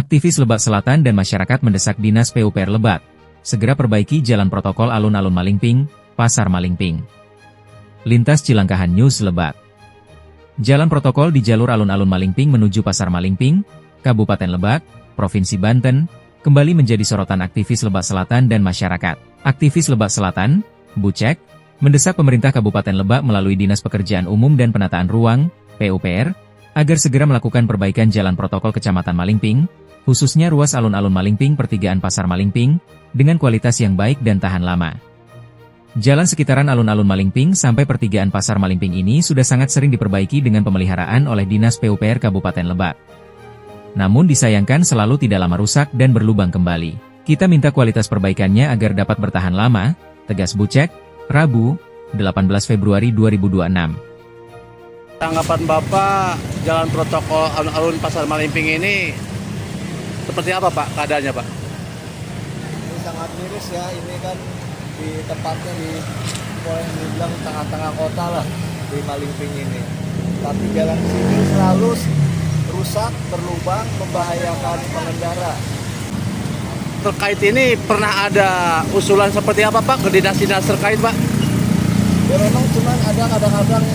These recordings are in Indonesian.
Aktivis Lebak Selatan dan masyarakat mendesak Dinas PUPR Lebak segera perbaiki jalan protokol alun-alun Malingping, Pasar Malingping. Lintas Cilangkahan News Lebak. Jalan protokol di jalur alun-alun Malingping menuju Pasar Malingping, Kabupaten Lebak, Provinsi Banten, kembali menjadi sorotan aktivis Lebak Selatan dan masyarakat. Aktivis Lebak Selatan, Bucek, mendesak pemerintah Kabupaten Lebak melalui Dinas Pekerjaan Umum dan Penataan Ruang, PUPR, agar segera melakukan perbaikan jalan protokol Kecamatan Malingping, khususnya ruas alun-alun Malingping pertigaan Pasar Malingping, dengan kualitas yang baik dan tahan lama. Jalan sekitaran alun-alun Malingping sampai pertigaan Pasar Malingping ini sudah sangat sering diperbaiki dengan pemeliharaan oleh Dinas PUPR Kabupaten Lebak. Namun disayangkan selalu tidak lama rusak dan berlubang kembali. Kita minta kualitas perbaikannya agar dapat bertahan lama, tegas Bucek, Rabu, 18 Februari 2026. Tanggapan Bapak, jalan protokol alun-alun Pasar Malingping ini seperti apa Pak keadaannya Pak? Ini sangat miris ya, ini kan di tempatnya di boleh dibilang tengah-tengah kota lah di Malingping ini. Tapi jalan sini selalu rusak, berlubang, membahayakan pengendara. Terkait ini pernah ada usulan seperti apa Pak ke dinas-dinas terkait Pak? Ya memang cuma ada kadang-kadang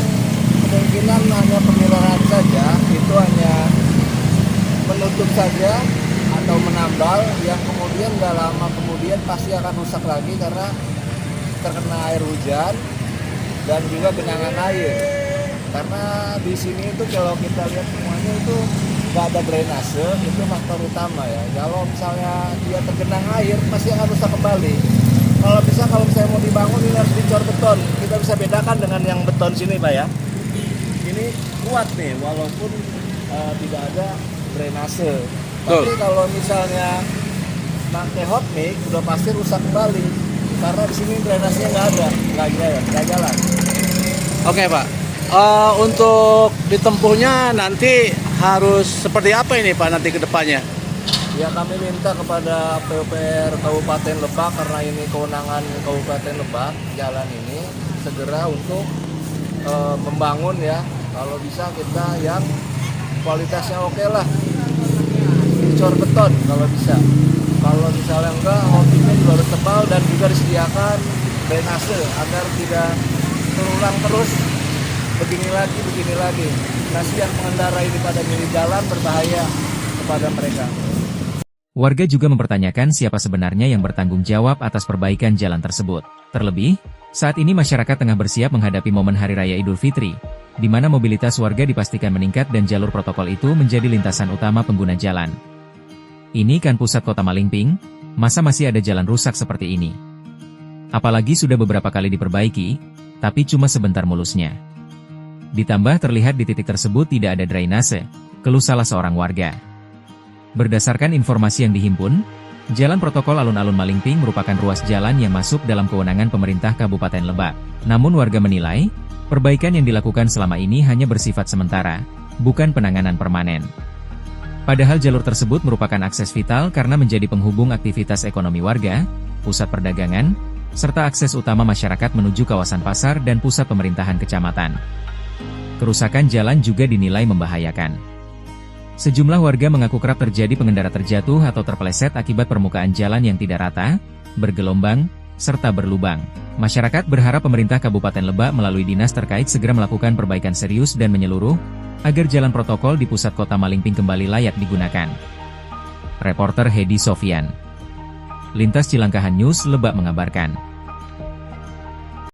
kemungkinan hanya pemeliharaan saja, itu hanya menutup saja atau menambal yang kemudian nggak lama kemudian pasti akan rusak lagi karena terkena air hujan dan juga genangan air. Karena di sini itu kalau kita lihat semuanya itu nggak ada drainase, itu faktor utama ya. Kalau misalnya dia tergenang air pasti akan rusak kembali. Kalau misalnya mau dibangun ini harus dicor beton. Kita bisa bedakan dengan yang beton sini Pak ya. Ini kuat nih walaupun tidak ada drainase. Tapi kalau misalnya pakai hot mix udah pasti rusak kembali karena di sini drainasenya nggak jalan. Oke Pak, untuk ditempuhnya nanti harus seperti apa ini Pak nanti ke depannya? Ya kami minta kepada PUPR Kabupaten Lebak karena ini kewenangan Kabupaten Lebak jalan ini segera untuk membangun ya. Kalau bisa kita yang kualitasnya oke lah. Dicor beton kalau bisa. Kalau misalnya enggak, hobinya juga harus tebal dan juga disediakan drainase agar tidak terulang terus begini lagi. Kasihan pengendara ini pada milih jalan berbahaya kepada mereka. Warga juga mempertanyakan siapa sebenarnya yang bertanggung jawab atas perbaikan jalan tersebut. Terlebih, saat ini masyarakat tengah bersiap menghadapi momen Hari Raya Idul Fitri, di mana mobilitas warga dipastikan meningkat dan jalur protokol itu menjadi lintasan utama pengguna jalan. Ini kan pusat kota Malingping, masa masih ada jalan rusak seperti ini? Apalagi sudah beberapa kali diperbaiki, tapi cuma sebentar mulusnya. Ditambah terlihat di titik tersebut tidak ada drainase, keluh salah seorang warga. Berdasarkan informasi yang dihimpun, jalan protokol alun-alun Malingping merupakan ruas jalan yang masuk dalam kewenangan pemerintah Kabupaten Lebak. Namun warga menilai, perbaikan yang dilakukan selama ini hanya bersifat sementara, bukan penanganan permanen. Padahal jalur tersebut merupakan akses vital karena menjadi penghubung aktivitas ekonomi warga, pusat perdagangan, serta akses utama masyarakat menuju kawasan pasar dan pusat pemerintahan kecamatan. Kerusakan jalan juga dinilai membahayakan. Sejumlah warga mengaku kerap terjadi pengendara terjatuh atau terpeleset akibat permukaan jalan yang tidak rata, bergelombang, serta berlubang. Masyarakat berharap pemerintah Kabupaten Lebak melalui dinas terkait segera melakukan perbaikan serius dan menyeluruh, agar jalan protokol di pusat kota Malingping kembali layak digunakan. Reporter Hedi Sofyan, Lintas Cilangkahan News Lebak mengabarkan.